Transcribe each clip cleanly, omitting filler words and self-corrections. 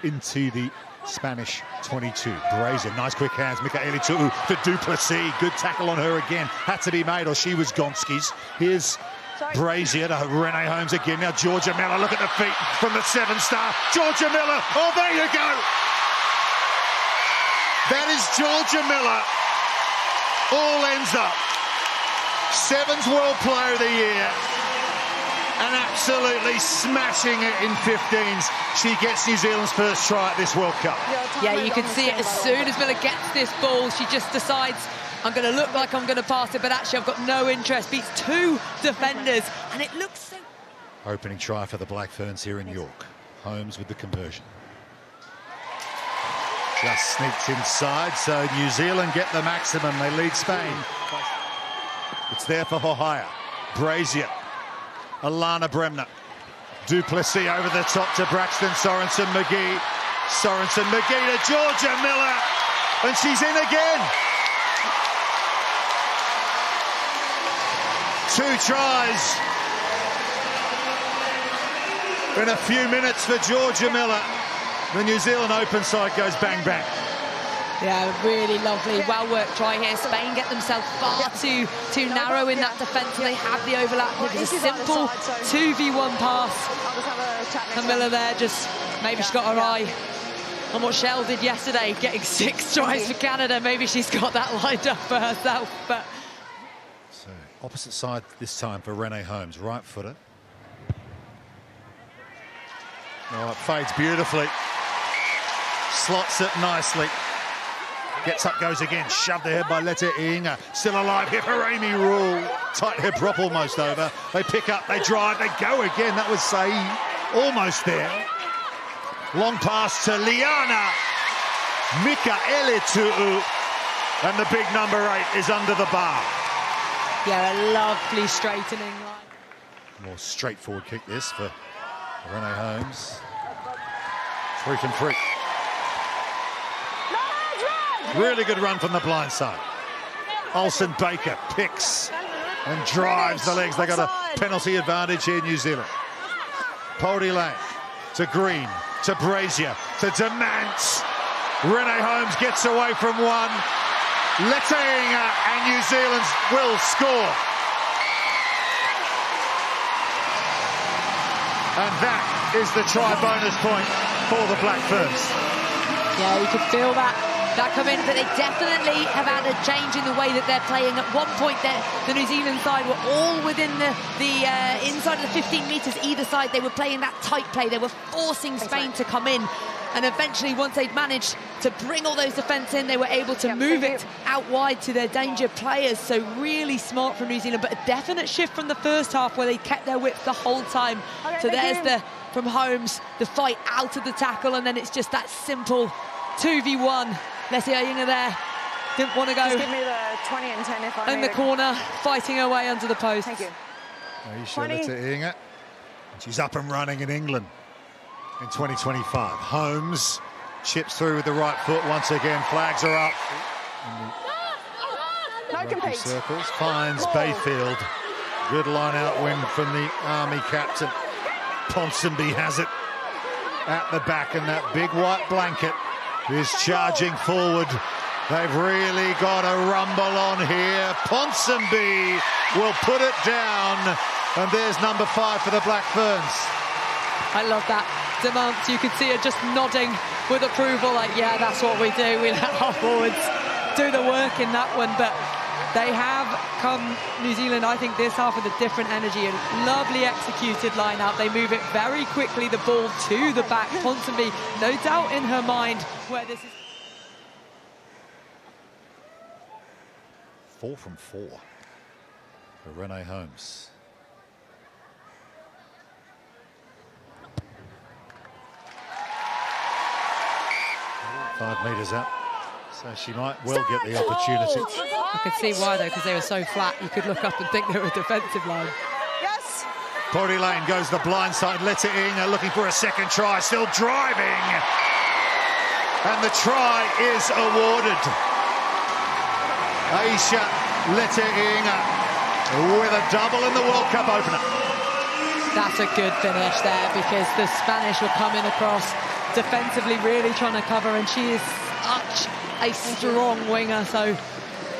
into the Spanish 22. Brazier, nice quick hands. Mikaele-Tu'u to Duplessis. Good tackle on her again. Had to be made or she was Gonski's. Here's Brazier to Renee Holmes again. Now Jorja Miller, look at the feet from the 7-star. Jorja Miller, oh there you go. That is Jorja Miller. All ends up. Sevens World Player of the Year. And absolutely smashing it in 15s. She gets New Zealand's first try at this World Cup. Yeah, you can see it as soon as Miller gets this ball, she just decides, I'm going to look like I'm going to pass it, but actually I've got no interest. Beats two defenders, and it looks so... Opening try for the Black Ferns here in York. Holmes with the conversion. Just sneaks inside, so New Zealand get the maximum. They lead Spain. It's there for Hohaya. Brazier. Alana Bremner. Duplessis over the top to Braxton Sorensen-McGee. Sorensen-McGee to Jorja Miller. And she's in again. 2 tries in a few minutes for Jorja Miller. The New Zealand open side goes bang, bang. Yeah, really lovely, well-worked try here. Spain get themselves far too narrow in that defence, and they have the overlap. It was a simple 2v1 pass. And Miller there just, maybe she's got her eye on what Shell did yesterday, getting 6 tries for Canada. Maybe she's got that lined up for herself. But so, opposite side this time for Renee Holmes, right footer. Oh, it fades beautifully. Slots it nicely. Gets up, goes again, shoved ahead by Leti-I'iga. Still alive here for Amy Rule. Tight hip drop almost over. They pick up, they drive, they go again. That was Saeed, almost there. Long pass to Liana Mikaele-Tu'u. And the big number 8 is under the bar. yeah, a lovely straightening line. More straightforward kick this for Renee Holmes. 3 from 3. Really good run from the blind side. Olsen-Baker picks and drives the legs. They got a penalty advantage here, New Zealand. Pouri-Lane to Green, to Brazier, to Demant. Renee Holmes gets away from one. Leti-I'iga and New Zealand will score. And that is the try bonus point for the Black Ferns. Yeah, you could feel that come in, but they definitely have had a change in the way that they're playing. At one point, the New Zealand side were all within the inside of the 15 metres either side. They were playing that tight play. They were forcing Spain to come in. And eventually, once they'd managed to bring all those defence in, they were able to move it out wide to their danger players. So really smart from New Zealand, but a definite shift from the first half where they kept their width the whole time. So there's from Holmes, the fight out of the tackle, and then it's just that simple 2v1. Leti-I'iga there, didn't want to go. Just give me the 20 and 10 if I in the corner, fighting her way under the post. Thank you. Ayesha Leti-I'iga. She's up and running in England in 2025. Holmes chips through with the right foot once again. Flags are up. No compete. Circles, finds Bayfield. Good line-out win from the Army captain. Ponsonby has it at the back, and that big white blanket is charging forward. They've really got a rumble on here. Ponsonby will put it down, and there's number 5 for the Black Ferns. I love that. Demant, you can see her just nodding with approval, like, yeah, that's what we do. We let our forwards do the work in that one, but they have come, New Zealand, I think, this half with a different energy and lovely executed line-out. They move it very quickly, the ball to the back. Ponsonby, no doubt in her mind where this is. 4 from 4 for Renee Holmes. Five metres out, so she might well get the opportunity. I could see why, though, because they were so flat. You could look up and think they were a defensive line. Yes. Pouri-Lane goes the blind side. Leti-I'iga looking for a second try, still driving. And the try is awarded. Ayesha Leti-I'iga with a double in the World Cup opener. That's a good finish there, because the Spanish were coming across defensively really trying to cover, and she is such a strong winger. So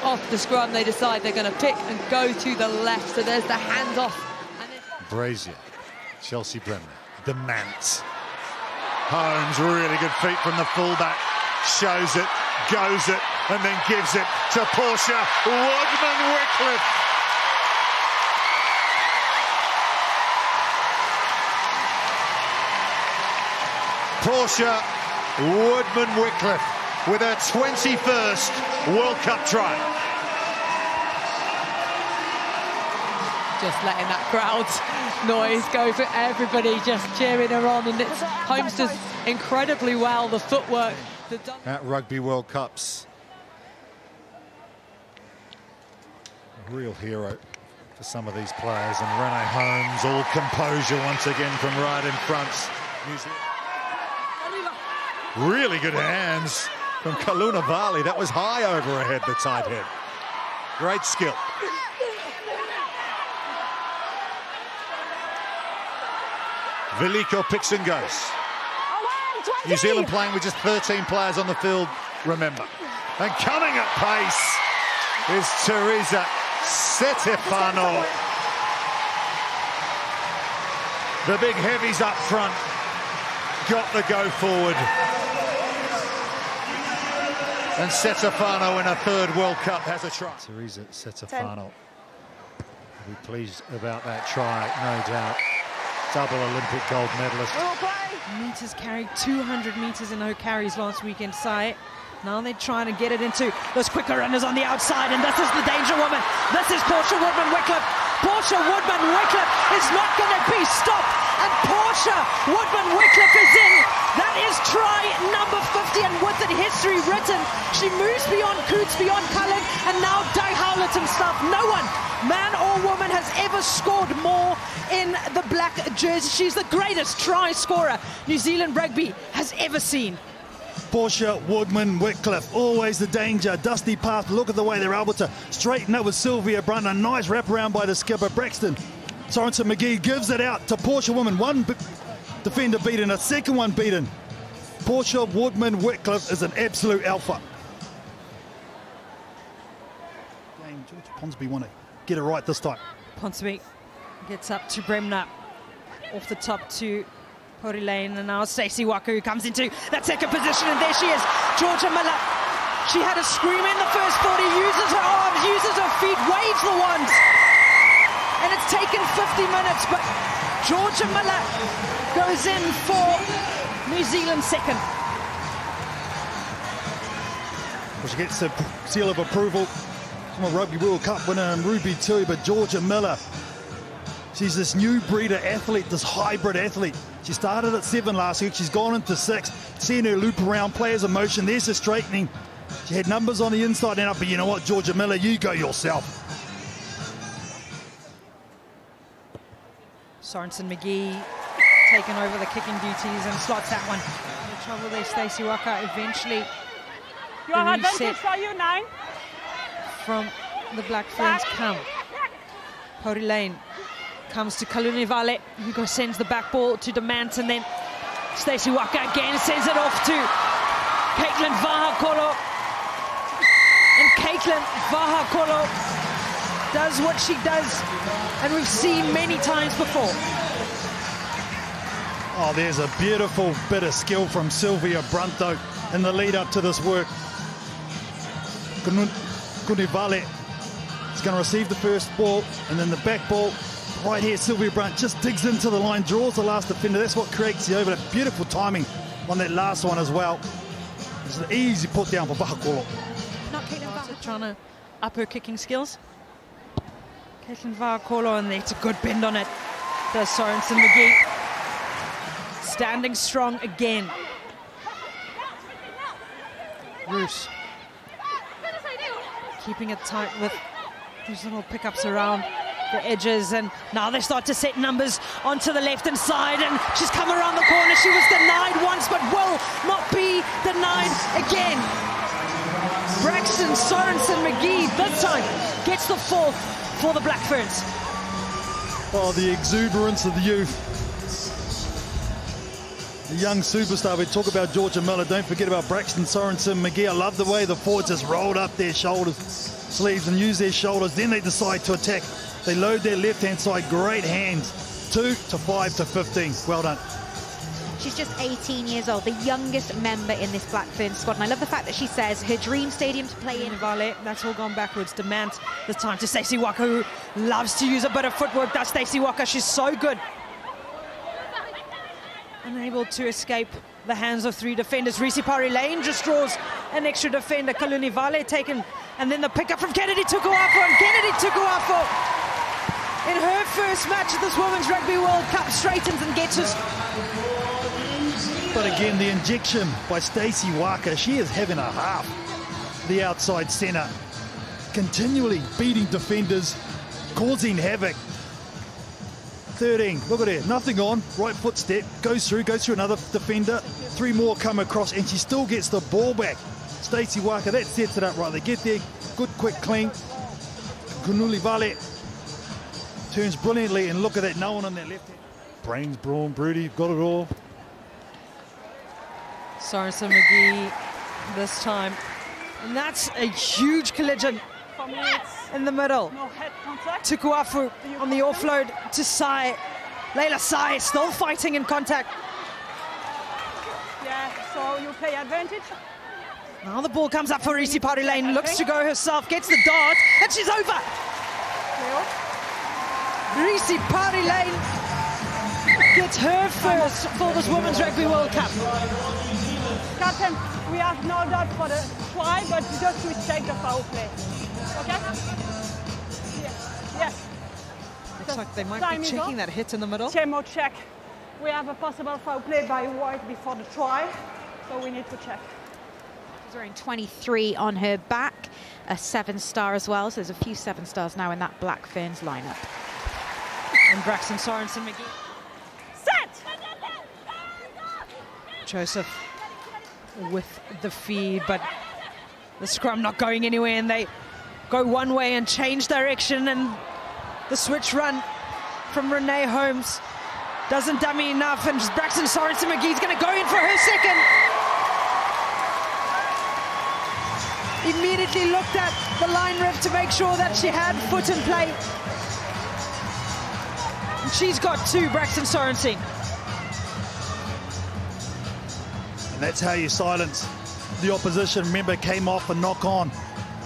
off the scrum, they decide they're going to pick and go to the left. So there's the handoff. Brazier, Chelsea Bremner, demands. Holmes, really good feet from the fullback. Shows it, goes it, and then gives it to Portia Woodman-Wycliffe. Portia Woodman-Wycliffe with her 21st World Cup try. Just letting that crowd's noise go for everybody, just cheering her on. And it's Holmes does incredibly well, the footwork. At Rugby World Cups. A real hero for some of these players. And Renee Holmes, all composure once again from right in front. Really good hands from Kaluna Vali. That was high over her head, the tight head. Great skill. Viliko picks and goes. New Zealand playing with just 13 players on the field, remember. And coming at pace is Theresa Fitzpatrick. The big heavies up front got the go forward. And Fitzpatrick in her third World Cup has a try. Theresa Fitzpatrick will be pleased about that try, no doubt. Double Olympic gold medalist. Meters carried 200 meters in her carries last weekend, Sai. Now they're trying to get it into those quicker runners on the outside, and this is the danger woman. This is Portia Woodman-Wycliffe. Portia Woodman-Wycliffe is not going to be stopped, and Portia Woodman-Wycliffe is in. That is try number 50, and with it history written. She moves beyond Coots, beyond Cullen, and now Doug Howlett himself. No one, man or woman, has ever scored more in the black jersey. She's the greatest try scorer New Zealand rugby has ever seen. Portia Woodman-Wycliffe, always the danger. Dusty path, look at the way they're able to straighten up with Sylvia Brunt. A nice wraparound by the skipper, Braxton Sorensen-McGee gives it out to Portia Woodman. One defender beaten, a second one beaten. Portia Woodman-Wycliffe is an absolute alpha. Georgia Ponsonby want to get it right this time. Ponsonby gets up to Bremner, off the top to Pouri-Lane, and now Stacey Waaka, who comes into that second position, and there she is, Jorja Miller. She had a screamer in the first 40, uses her arms, uses her feet, waves the wands, and it's taken 50 minutes, but Jorja Miller goes in for New Zealand's second. Well, she gets the seal of approval from a Rugby World Cup winner and Ruby too, but Jorja Miller, she's this new breeder athlete, this hybrid athlete. She started at 7 last week, she's gone into 6. Seeing her loop around, players in motion, there's the straightening. She had numbers on the inside and out, but you know what, Jorja Miller, you go yourself. Sorensen-McGee taking over the kicking duties and slots that one. The trouble there, Stacey Waaka eventually the reset from the Black Ferns come. Pouri-Lane comes to Katelyn Vaha'akolo, who sends the back ball to Demant, and then Stacey Waaka again sends it off to Katelyn Vaha'akolo. And Katelyn Vaha'akolo does what she does, and we've seen many times before. Oh, there's a beautiful bit of skill from Sylvia Brunt, though, in the lead up to this work. Kunivale is going to receive the first ball, and then the back ball. Right here, Sylvia Brunt just digs into the line, draws the last defender. That's what creates the overlap. Beautiful timing on that last one as well. It's an easy put down for Vaha'akolo. Not Katelyn Vaha'akolo trying to up her kicking skills. Katelyn Vaha'akolo, and it's a good bend on it. Does Sorensen-McGee. Standing strong again. Roos keeping it tight with these little pickups around the edges, and now they start to set numbers onto the left-hand side, and she's come around the corner. She was denied once, but will not be denied again. Braxton Sorensen-McGee this time gets the fourth for the Black Ferns. Oh, the exuberance of the youth. The young superstar. We talk about Jorja Miller. Don't forget about Braxton Sorensen-McGee. I love the way the forwards just rolled up their sleeves and use their shoulders. Then they decide to attack. They load their left-hand side. Great hands. 2 to 5 to 15. Well done. She's just 18 years old, the youngest member in this Black Ferns squad. And I love the fact that she says her dream stadium to play in. Vale, that's all gone backwards. Demand this time to Stacey Waaka, who loves to use a bit of footwork. That's Stacey Waaka. She's so good. Unable to escape the hands of 3 defenders. Risi Pouri-Lane just draws an extra defender. Katelyn Vaha'akolo taken, and then the pickup from Kennedy Tukuafo. And Kennedy Tukuafo, in her first match at this Women's Rugby World Cup, straightens and gets us. But again, the injection by Stacey Waaka, she is having a half. The outside centre, continually beating defenders, causing havoc. 13, look at her, nothing on, right foot step, goes through another defender, 3 more come across, and she still gets the ball back. Stacey Waaka, that sets it up right. They get there, good, quick, clean. Kunuli Vale turns brilliantly, and look at that, no one on that left hand. Brains, brawn, broody, got it all. Sorensen-McGee this time. And that's a huge collision in the middle. No head contact. Tukuafu on the offload to Sai. Layla Sai still fighting in contact. Yeah, so you play advantage. Now the ball comes up for Risi Pouri-Lane, looks to go herself, gets the dart, and she's over. Risi Pouri-Lane gets her first for this Women's Rugby World Cup. Captain, we have no doubt for the try, but just respect the foul play. Okay? Yes. Looks like they might Time be is checking up. that hit in the middle. Chemo check. We have a possible foul play by White before the try, so we need to check. She's wearing 23 on her back, a 7-star as well. So there's a few 7-stars now in that Black Ferns lineup. And Braxton Sorensen-McGee. Set! Joseph with the feed, but the scrum not going anywhere, and they go one way and change direction, and the switch run from Renee Holmes doesn't dummy enough, and Braxton Sorensen-McGee is going to go in for her second. Immediately looked at the line ref to make sure that she had foot in play. And she's got 2, Braxton Sorensen. And that's how you silence the opposition. Remember, came off a knock on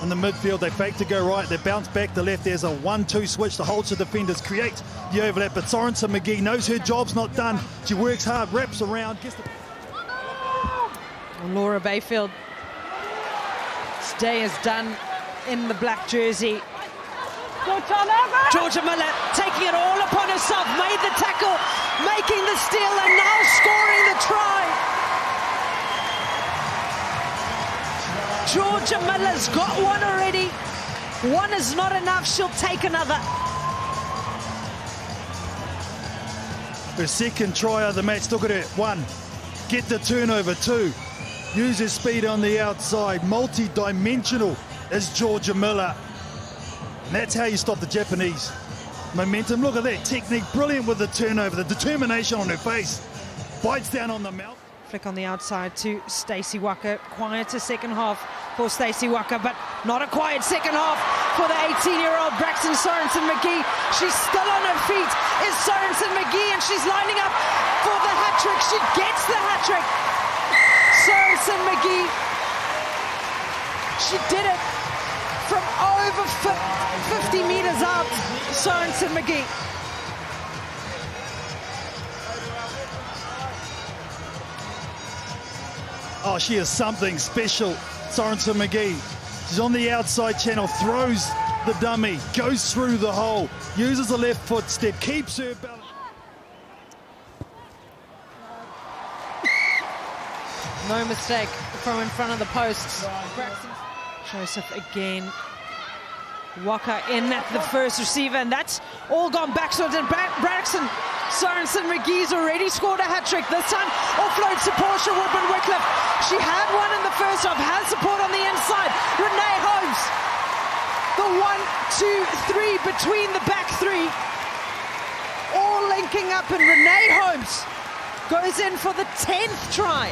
in the midfield. They fake to go right, they bounce back to left. There's a 1-2 switch. The holster defenders create the overlap, but Sorensen-McGee knows her job's not done. She works hard, wraps around, gets the... Laura Bayfield. Day is done in the black jersey. Good turnover! Jorja Miller taking it all upon herself, made the tackle, making the steal, and now scoring the try. Jorja Miller's got one already. One is not enough, she'll take another. Her second try of the match. Look at her. 1, get the turnover. 2, use her speed on the outside. Multi-dimensional is Jorja Miller. And that's how you stop the Japanese momentum. Look at that technique. Brilliant with the turnover. The determination on her face. Bites down on the mouth. Flick on the outside to Stacey Waaka. Quieter second half for Stacey Waaka, but not a quiet second half for the 18-year-old Braxton Sorensen-McGee. She's still on her feet. Is Sorensen-McGee, and she's lining up for the hat-trick. She gets the hat-trick. Sorensen-McGee. She did it from over 50 meters out. Sorensen-McGee. Oh, she is something special, Sorensen-McGee. She's on the outside channel, throws the dummy, goes through the hole, uses the left foot step, keeps her balance. No mistake from in front of the posts. Joseph again. Waaka in at the first receiver, and that's all gone backwards. And Braxton Sorensen-McGee's already scored a hat-trick. This time offloads to Portia Woodman. She had one in the first half, has support on the inside. Renee Holmes. The 1, 2, 3 between the back 3. All linking up, and Renee Holmes goes in for the 10th try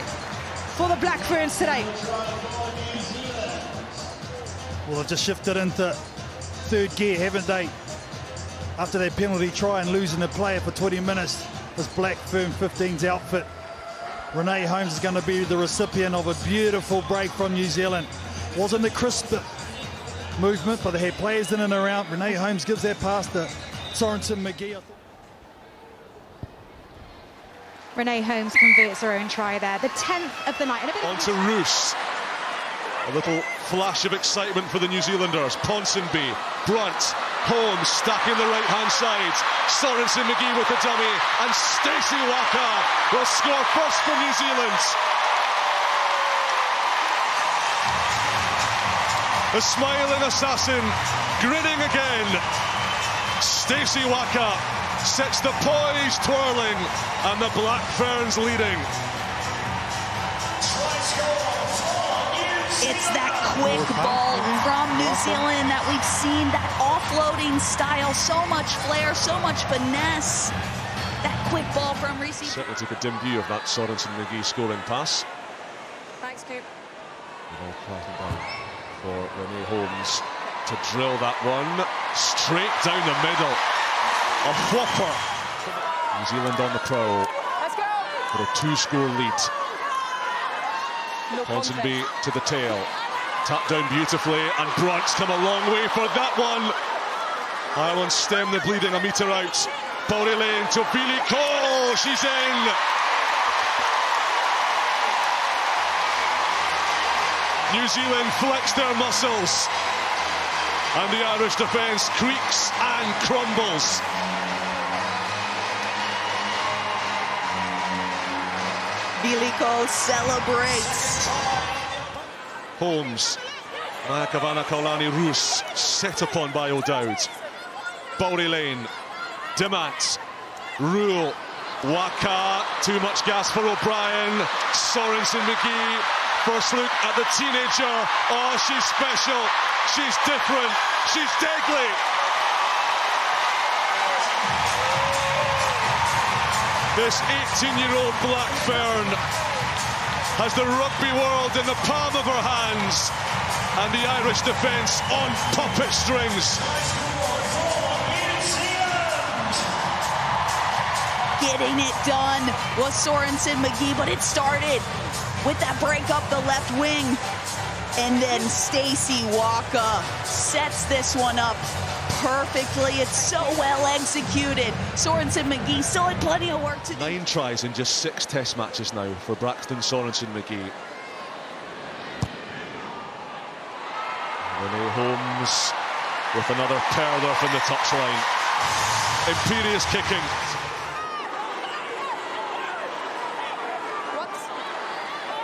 for the Black Ferns today. Well, they've just shifted into third gear, haven't they? After their penalty try and losing a player for 20 minutes, this Black Fern 15's outfit. Renee Holmes is going to be the recipient of a beautiful break from New Zealand. Wasn't a crisp movement, but they had players in and around. Renee Holmes gives that pass to Sorensen-McGee. Renee Holmes converts her own try there, the 10th of the night. On to Roos. A little flash of excitement for the New Zealanders. Ponsonby, Brunt, Holmes stacking the right-hand side. Sorensen-McGee with the dummy, and Stacey Waaka will score first for New Zealand. The smiling assassin, grinning again. Stacey Waaka sets the poise twirling, and the Black Ferns leading. It's that quick ball from New Zealand that we've seen, that offloading style, so much flair, so much finesse. That quick ball from Risi. Certainly took a dim view of that Sorensen-McGee scoring pass. Thanks, Coop. Well parted down for Renee Holmes to drill that one straight down the middle. A whopper. New Zealand on the prowl. Let's go. For a 2-score lead. No Ponsonby to the tail. Tapped down beautifully, and Brunt's come a long way for that one. Ireland stem the bleeding a metre out. Pouri-Lane to Viliko. She's in. New Zealand flex their muscles, and the Irish defence creaks and crumbles. Viliko celebrates. Holmes, Maia Joseph, Roos, set upon by O'Dowd. Pouri-Lane, Demant, Rule, Waaka, too much gas for O'Brien. Sorensen-McGee, first look at the teenager. Oh, she's special, she's different, she's deadly. This 18-year-old Black Fern has the rugby world in the palm of her hands, and the Irish defence on puppet strings. Getting it done was Sorensen-McGee, but it started with that break up the left wing. And then Stacey Waaka sets this one up perfectly. It's so well executed. Sorensen-McGee still had plenty of work to do. 9 tries in just 6 test matches now for Braxton Sorensen-McGee. Renee Holmes with another perler from the touchline. Imperious kicking.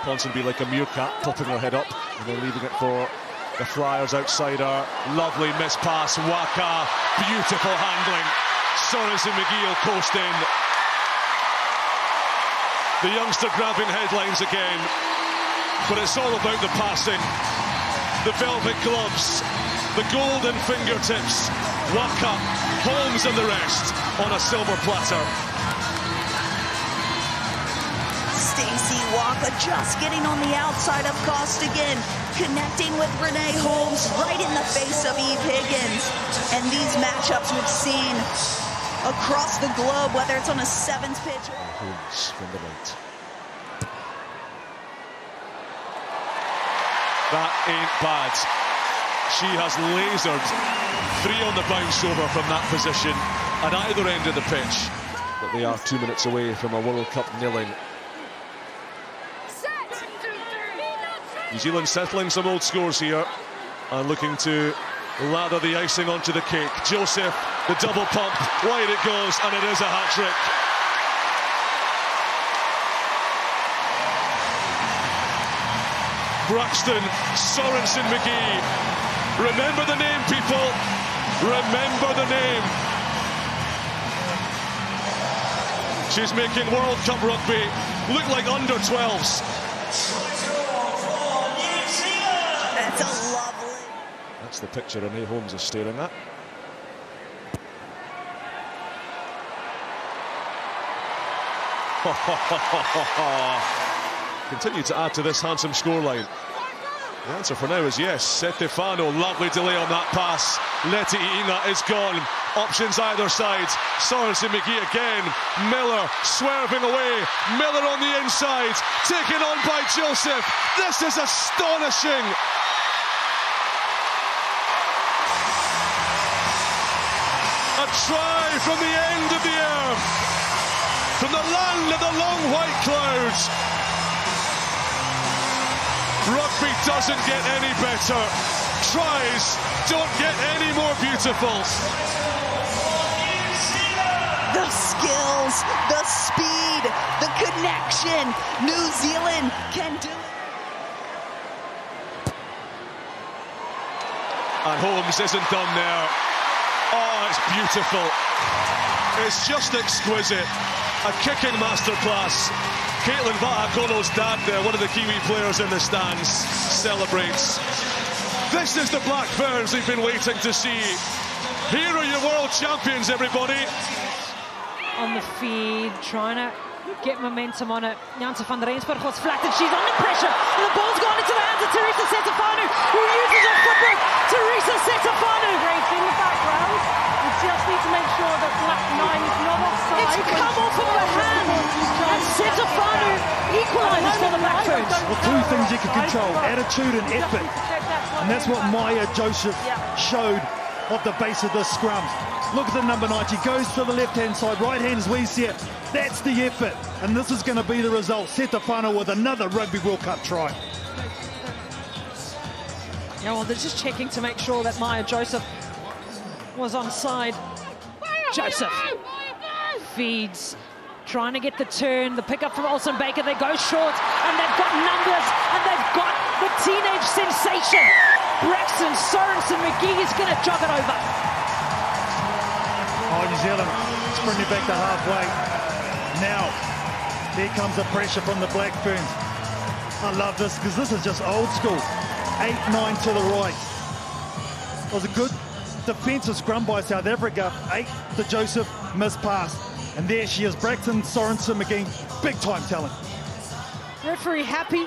Ponsonby like a meerkat, popping her head up, and then leaving it for the Flyers outside her. Lovely miss pass, Waaka, beautiful handling. Sorensen-McGee will coast in. The youngster grabbing headlines again, but it's all about the passing. The velvet gloves, the golden fingertips. Waaka, Holmes and the rest on a silver platter. Stacey Waaka just getting on the outside of Costigan, connecting with Renee Holmes right in the face of Eve Higgins. And these matchups we've seen across the globe, whether it's on a 7th pitch. Holmes from the right. That ain't bad. She has lasered 3 on the bounce over from that position at either end of the pitch. But they are 2 minutes away from a World Cup nil-in. New Zealand settling some old scores here and looking to lather the icing onto the cake. Joseph, the double pump, wide it goes, and it is a hat-trick. Braxton Sorensen-McGee. Remember the name, people. Remember the name. She's making World Cup rugby look like under-12s. That's a lovely. That's the picture Renee Holmes is staring at. Continue to add to this handsome scoreline. The answer for now is yes. Stefano, lovely delay on that pass. Leti-I'iga is gone. Options either side. Sorensen-McGee again. Miller swerving away. Miller on the inside. Taken on by Joseph. This is astonishing. A try from the end of the earth. From the land of the long white clouds. Rugby doesn't get any better. Tries don't get any more beautiful. The skills, the speed, the connection. New Zealand can do it. And Holmes isn't done there. Oh, it's beautiful. It's just exquisite. A kicking masterclass. Katelyn Vaha'akolo's dad there, one of the Kiwi players in the stands, celebrates. This is the Black Ferns we've been waiting to see. Here are your world champions, everybody. On the feed, trying to get momentum on it. Janse van der Rensburg was flattened. She's under pressure. And the ball's gone into the hands of Theresa Fitzpatrick, who uses her footwork. Theresa Fitzpatrick. Great in the background. We just need to make sure that Black 9 is not offside. It's come off of the hand. And Fitzpatrick equalises for the Black Ferns. Well, two things you can control, attitude and effort. And that's what Maia Joseph showed off the base of the scrum. Look at the number 9. She goes to the left-hand side. Right hand as we see it. That's the effort. And this is going to be the result. Stefano with another Rugby World Cup try. Yeah, well, they're just checking to make sure that Maia Joseph was onside. Joseph feeds, trying to get the turn, the pickup from Olsen-Baker. They go short, and they've got numbers, and they've got the teenage sensation. Braxton Sorensen-McGee is going to jog it over. Oh, New Zealand sprinting back to halfway. Now, here comes the pressure from the Black Ferns. I love this because this is just old school. 8-9 to the right. It was a good defensive scrum by South Africa. 8 to Joseph, missed pass. And there she is, Braxton Sorensen-McGee, big time talent. Referee happy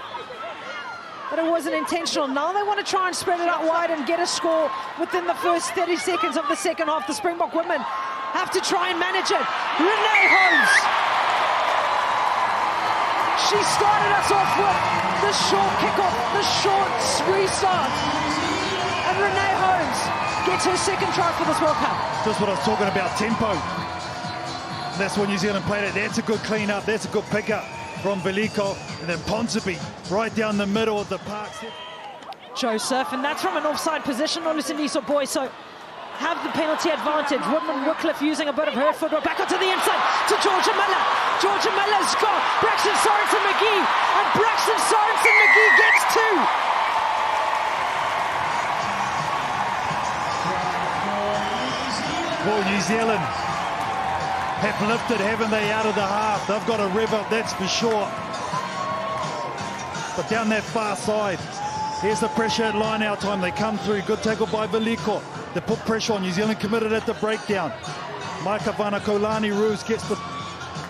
that it wasn't intentional. Now they want to try and spread it out wide and get a score within the first 30 seconds of the second half. The Springbok women have to try and manage it. Renee Holmes. She started us off with the short kickoff, the short restart. And Renee Holmes gets her second try for this World Cup. Just what I was talking about, tempo. That's what New Zealand played it. That's a good clean up. That's a good pickup from Viliko. And then Ponsonby right down the middle of the park. Joseph, and that's from an offside position on Lusindiso Boy, so have the penalty advantage. Woodman Wycliffe using a bit of her footwork. Back onto the inside to Jorja Miller. Jorja Miller's got Braxton Sorensen-McGee, and Braxton Sorensen-McGee gets 2. Well, New Zealand have lifted, haven't they, out of the half. They've got a rev up, that's for sure. But down that far side, here's the pressure at line-out time. They come through. Good tackle by Viliko. They put pressure on. New Zealand committed at the breakdown. Maika Vanakolani-Roos gets the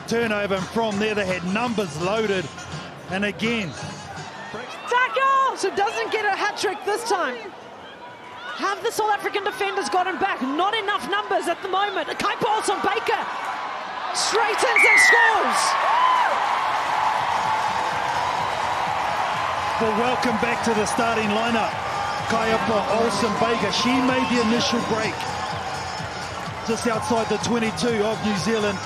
turnover, and from there they had numbers loaded. And again, tackle! So doesn't get a hat-trick this time. Have the South African defenders gotten back? Not enough numbers at the moment. Kaipo Olsen-Baker straightens and scores. Well, welcome back to the starting lineup. Kaipo Olsen-Baker, she made the initial break just outside the 22 of New Zealand.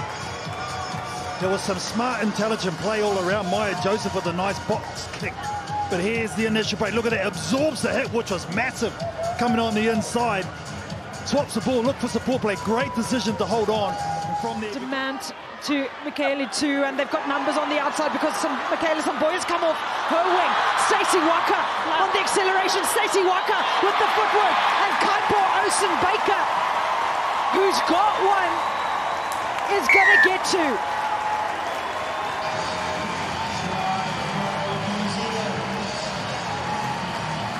There was some smart, intelligent play all around. Maia Joseph with a nice box kick. But here's the initial break. Look at that, absorbs the hit, which was massive, coming on the inside. Swaps the ball, look for support play. Great decision to hold on. And from there, demand to Mikaele-Tu'u, and they've got numbers on the outside because some boys come off her wing. Stacey Waaka on the acceleration. Stacey Waaka with the footwork, and Kaipo Olsen-Baker, who's got one, is going to get 2.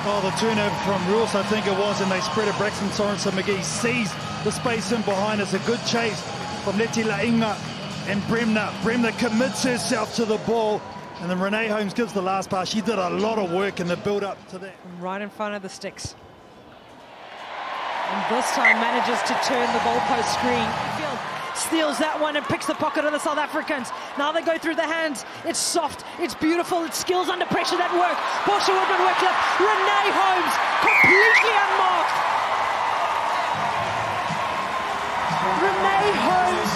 Oh, the turnover from Rules, I think it was, and they spread it. Braxton Sorensen-McGee sees the space in behind. It's a good chase from Leti-I'iga and Bremner commits herself to the ball, and then Renee Holmes gives the last pass. She did a lot of work in the build-up to that. Right in front of the sticks. And this time manages to turn the goalpost screen. Steals that one and picks the pocket of the South Africans. Now they go through the hands. It's soft, it's beautiful, it's skills under pressure that work. Portia Woodman, Wycliffe, Renee Holmes, completely unmarked. Renee Holmes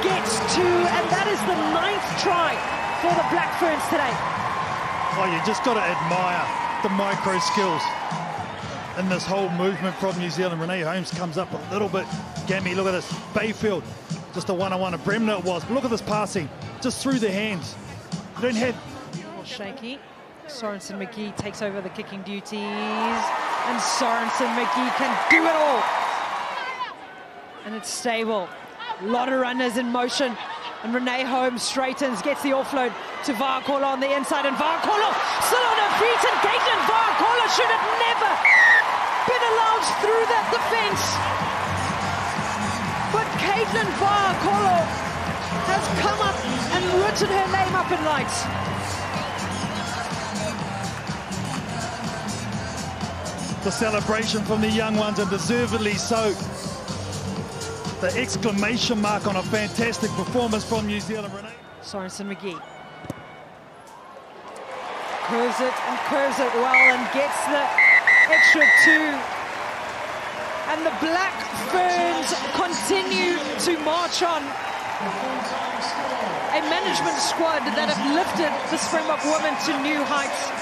gets two, and that is the 9th try for the Black Ferns today. Oh, you just got to admire the micro skills in this whole movement from New Zealand. Renee Holmes comes up a little bit. Gammy, look at this. Bayfield, just a one-on-one. A Bremner it was. But look at this passing, just through the hands. You don't have... Shaky. Sorensen-McGee takes over the kicking duties, and Sorensen-McGee can do it all. And it's stable. A lot of runners in motion. And Renee Holmes straightens, gets the offload to Vaha'akolo on the inside, and Vaha'akolo still on her feet, and Katelyn Vaha'akolo should have never been allowed through that defense. But Katelyn Vaha'akolo has come up and written her name up in lights. The celebration from the young ones, and deservedly so. The exclamation mark on a fantastic performance from New Zealand. Renee Sorensen-McGee curves it well and gets the extra 2. And the Black Ferns continue to march on. A management squad that have lifted the Springbok women to new heights.